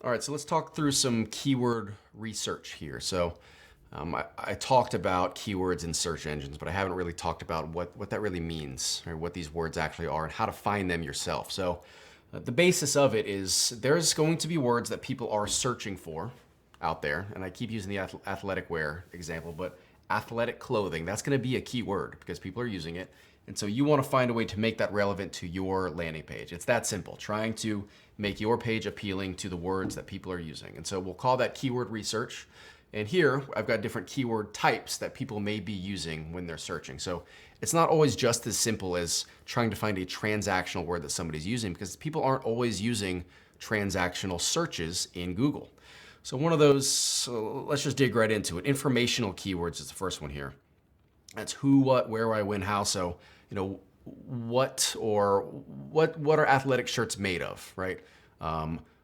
All right, so let's talk through some keyword research here. I talked about keywords in search engines, but I haven't really talked about what that really means, or what these words actually are, and how to find them yourself. The basis of it is there's going to be words that people are searching for out there, and I keep using the athletic wear example, but athletic clothing, that's going to be a keyword because people are using it. And so you want to find a way to make that relevant to your landing page. It's that simple, trying to make your page appealing to the words that people are using. And so we'll call that keyword research. And here I've got different keyword types that people may be using when they're searching. So it's not always just as simple as trying to find a transactional word that somebody's using, because people aren't always using transactional searches in Google. So one of those, let's just dig right into it. Informational keywords is the first one here. That's who, what, where, why, when, how. So, what are athletic shirts made of, right?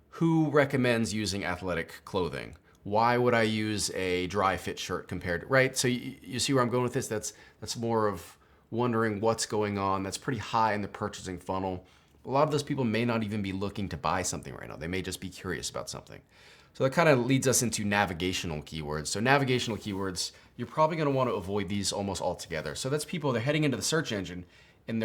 Who recommends using athletic clothing? Why would I use a dry fit shirt compared to, right? So you see where I'm going with this? That's more of wondering what's going on. That's pretty high in the purchasing funnel. A lot of those people may not even be looking to buy something right now. They may just be curious about something. So that kind of leads us into navigational keywords. So navigational keywords, you're probably going to want to avoid these almost altogether. So that's people, they're heading into the search engine and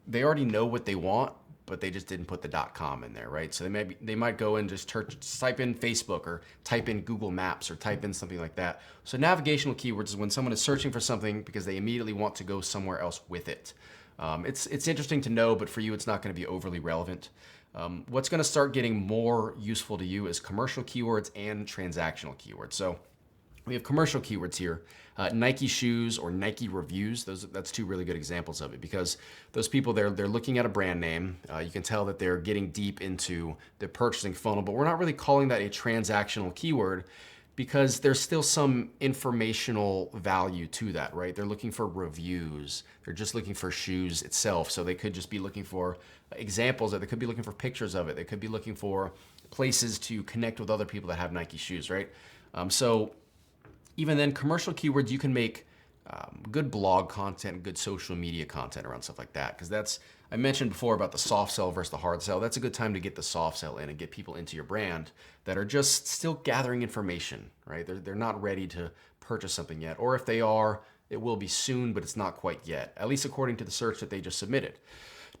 they already know what they want, but they just didn't put the .com in there, right? So they might go and just type in Facebook or type in Google Maps or type in something like that. So navigational keywords is when someone is searching for something because they immediately want to go somewhere else with it. It's interesting to know, but for you, it's not going to be overly relevant. What's going to start getting more useful to you is commercial keywords and transactional keywords. So we have commercial keywords here, Nike shoes or Nike reviews. That's two really good examples of it, because those people, they're looking at a brand name. You can tell that they're getting deep into the purchasing funnel, but we're not really calling that a transactional keyword because there's still some informational value to that, right? They're looking for reviews. They're just looking for shoes itself. So they could just be looking for examples, or they could be looking for pictures of it. They could be looking for places to connect with other people that have Nike shoes, right? So even then, commercial keywords, you can make good blog content, good social media content around stuff like that. Because I mentioned before about the soft sell versus the hard sell. That's a good time to get the soft sell in and get people into your brand that are just still gathering information, right? They're not ready to purchase something yet. Or if they are, it will be soon, but it's not quite yet, at least according to the search that they just submitted.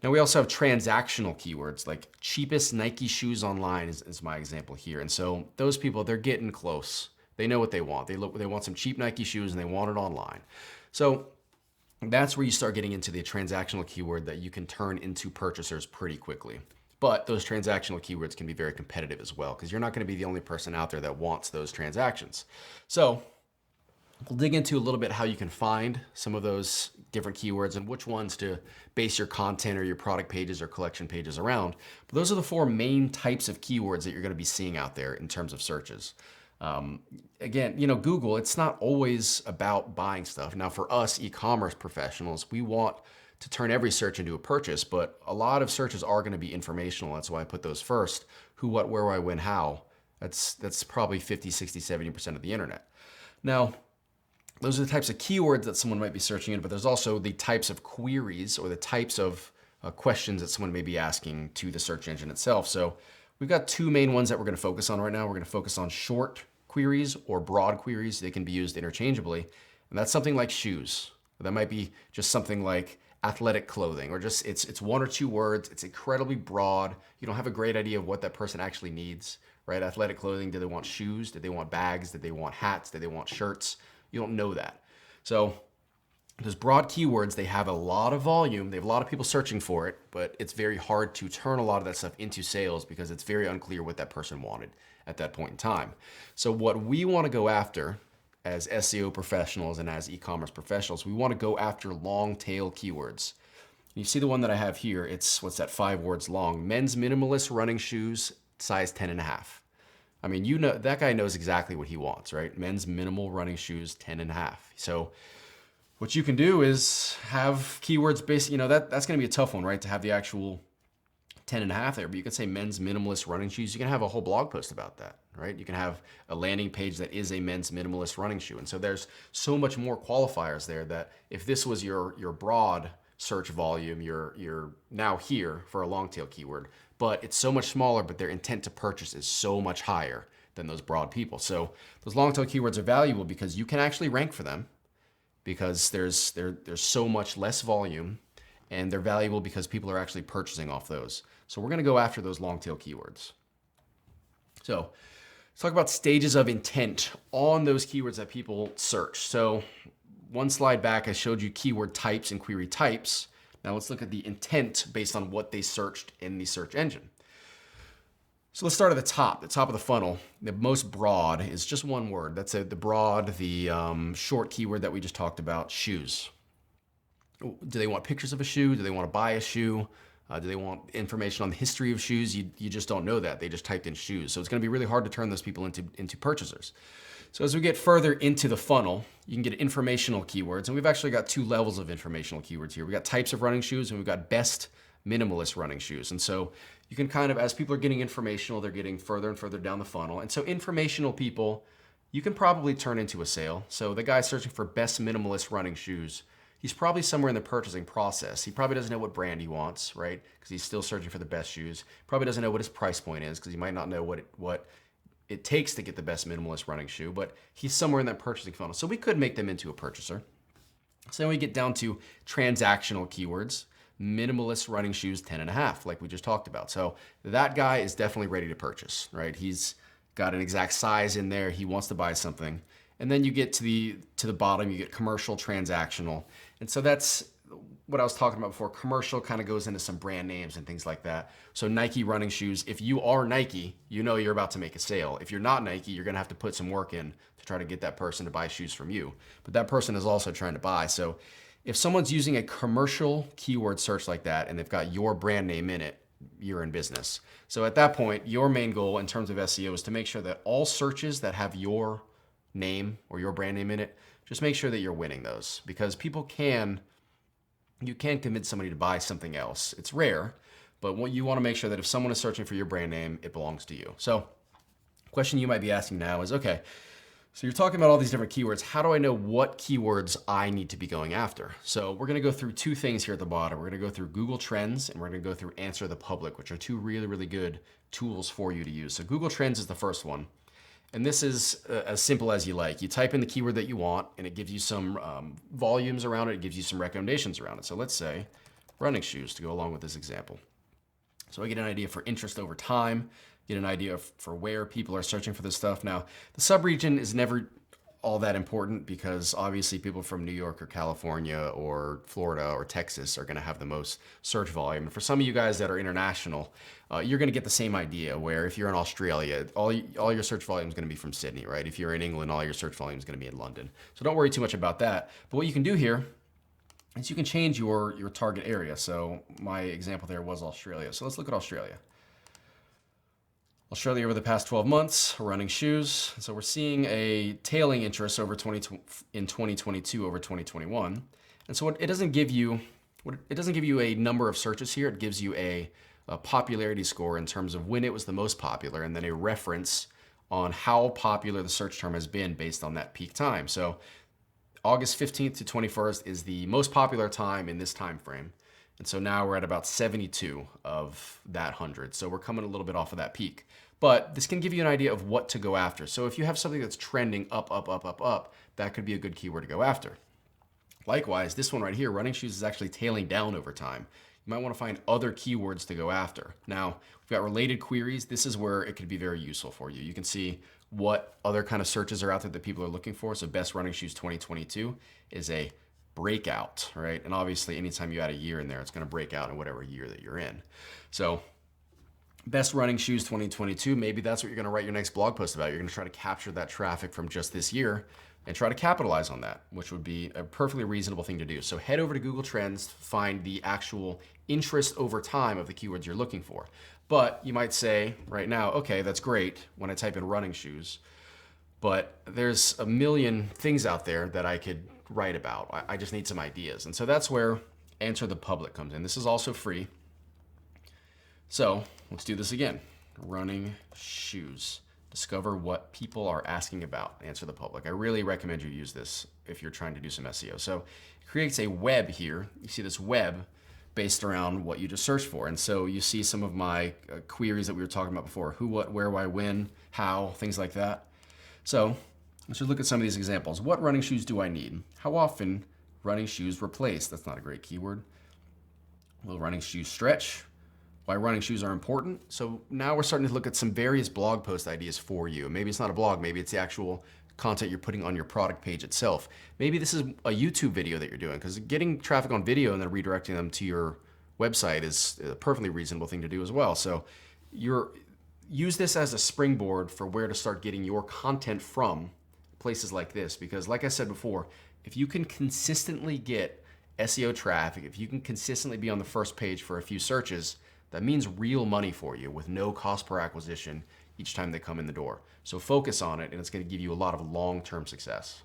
Now we also have transactional keywords like cheapest Nike shoes online is my example here. And so those people, they're getting close. They know what they want. They want some cheap Nike shoes and they want it online. So that's where you start getting into the transactional keyword that you can turn into purchasers pretty quickly. But those transactional keywords can be very competitive as well, because you're not going to be the only person out there that wants those transactions. So we'll dig into a little bit how you can find some of those different keywords and which ones to base your content or your product pages or collection pages around. But those are the four main types of keywords that you're going to be seeing out there in terms of searches. Again, Google, it's not always about buying stuff. Now for us e-commerce professionals, we want to turn every search into a purchase, but a lot of searches are going to be informational. That's why I put those first. Who, what, where, why, when, how. That's probably 50, 60, 70% of the internet. Now, those are the types of keywords that someone might be searching in, but there's also the types of queries or the types of questions that someone may be asking to the search engine itself. So we've got two main ones that we're going to focus on right now. We're going to focus on short queries or broad queries. They can be used interchangeably. And that's something like shoes. That might be just something like athletic clothing, or just it's one or two words. It's incredibly broad. You don't have a great idea of what that person actually needs, right? Athletic clothing, do they want shoes? Do they want bags? Do they want hats? Do they want shirts? You don't know that. So those broad keywords, they have a lot of volume. They have a lot of people searching for it, but it's very hard to turn a lot of that stuff into sales because it's very unclear what that person wanted at that point in time. So what we want to go after as SEO professionals and as e-commerce professionals, we want to go after long tail keywords. You see the one that I have here, it's, 5 words long, men's minimalist running shoes, size 10.5. I mean, that guy knows exactly what he wants, right? Men's minimal running shoes, 10.5. So what you can do is have keywords based, that's going to be a tough one, right? To have the actual 10.5 there, but you can say men's minimalist running shoes. You can have a whole blog post about that, right? You can have a landing page that is a men's minimalist running shoe. And so there's so much more qualifiers there that if this was your broad search volume, you're now here for a long tail keyword, but it's so much smaller, but their intent to purchase is so much higher than those broad people. So those long tail keywords are valuable because you can actually rank for them because there's so much less volume, and they're valuable because people are actually purchasing off those. So we're going to go after those long tail keywords. So let's talk about stages of intent on those keywords that people search. So one slide back, I showed you keyword types and query types. Now let's look at the intent based on what they searched in the search engine. So let's start at the top of the funnel. The most broad is just one word. That's the broad, the short keyword that we just talked about, shoes. Do they want pictures of a shoe? Do they want to buy a shoe? Do they want information on the history of shoes? You just don't know that. They just typed in shoes. So it's going to be really hard to turn those people into purchasers. So as we get further into the funnel, you can get informational keywords. And we've actually got two levels of informational keywords here. We've got types of running shoes and we've got best minimalist running shoes. And so you can kind of, as people are getting informational, they're getting further and further down the funnel. And so informational people, you can probably turn into a sale. So the guy searching for best minimalist running shoes, he's probably somewhere in the purchasing process. He probably doesn't know what brand he wants, right? Because he's still searching for the best shoes. Probably doesn't know what his price point is because he might not know what it takes to get the best minimalist running shoe, but he's somewhere in that purchasing funnel. So we could make them into a purchaser. So then we get down to transactional keywords, minimalist running shoes 10.5, like we just talked about. So that guy is definitely ready to purchase, right? He's got an exact size in there. He wants to buy something. And then you get to the bottom, you get commercial, transactional. And so that's what I was talking about before. Commercial kind of goes into some brand names and things like that. So Nike running shoes, if you are Nike, you know you're about to make a sale. If you're not Nike, you're going to have to put some work in to try to get that person to buy shoes from you. But that person is also trying to buy. So if someone's using a commercial keyword search like that and they've got your brand name in it, you're in business. So at that point, your main goal in terms of SEO is to make sure that all searches that have your name or your brand name in it, just make sure that you're winning those, because you can convince somebody to buy something else. It's rare, but what you want to make sure that if someone is searching for your brand name, it belongs to you. So question you might be asking now is, okay, so you're talking about all these different keywords. How do I know what keywords I need to be going after? So we're going to go through two things here at the bottom. We're going to go through Google Trends and we're going to go through Answer the Public, which are two really, really good tools for you to use. So Google Trends is the first one. And this is as simple as you like. You type in the keyword that you want, and it gives you some volumes around it. It gives you some recommendations around it. So let's say running shoes to go along with this example. So I get an idea for interest over time, get an idea for where people are searching for this stuff. Now, the subregion is never all that important because obviously people from New York or California or Florida or Texas are going to have the most search volume. And for some of you guys that are international, you're going to get the same idea where if you're in Australia, all your search volume is going to be from Sydney, right? If you're in England, all your search volume is going to be in London. So don't worry too much about that. But what you can do here is you can change your target area. So my example there was Australia. So let's look at Australia. Australia over the past 12 months, running shoes. So we're seeing a tailing interest in 2022 over 2021. And so it doesn't give you a number of searches here. It gives you a popularity score in terms of when it was the most popular, and then a reference on how popular the search term has been based on that peak time. So August 15th to 21st is the most popular time in this time frame. And so now we're at about 72 of that 100. So we're coming a little bit off of that peak. But this can give you an idea of what to go after. So if you have something that's trending up, that could be a good keyword to go after. Likewise, this one right here, running shoes, is actually tailing down over time. You might want to find other keywords to go after. Now, we've got related queries. This is where it could be very useful for you. You can see what other kind of searches are out there that people are looking for. So best running shoes 2022 is a breakout, right? And obviously anytime you add a year in there, it's going to break out in whatever year that you're in. So best running shoes 2022, maybe that's what you're going to write your next blog post about. You're going to try to capture that traffic from just this year and try to capitalize on that, which would be a perfectly reasonable thing to do. So head over to Google Trends, find the actual interest over time of the keywords you're looking for. But you might say right now, okay, that's great when I type in running shoes, but there's a million things out there that I could write about. I just need some ideas. And so that's where Answer the Public comes in. This is also free. So let's do this again. Running shoes. Discover what people are asking about. Answer the public. I really recommend you use this if you're trying to do some SEO. So it creates a web here. You see this web based around what you just searched for. And so you see some of my queries that we were talking about before. Who, what, where, why, when, how, things like that. So let's just look at some of these examples. What running shoes do I need? How often running shoes replace? That's not a great keyword. Will running shoes stretch? Why running shoes are important. So now we're starting to look at some various blog post ideas for you. Maybe it's not a blog, maybe it's the actual content you're putting on your product page itself. Maybe this is a YouTube video that you're doing, because getting traffic on video and then redirecting them to your website is a perfectly reasonable thing to do as well. So use this as a springboard for where to start getting your content from, places like this, because like I said before, if you can consistently get SEO traffic, if you can consistently be on the first page for a few searches, that means real money for you with no cost per acquisition each time they come in the door. So focus on it, and it's going to give you a lot of long-term success.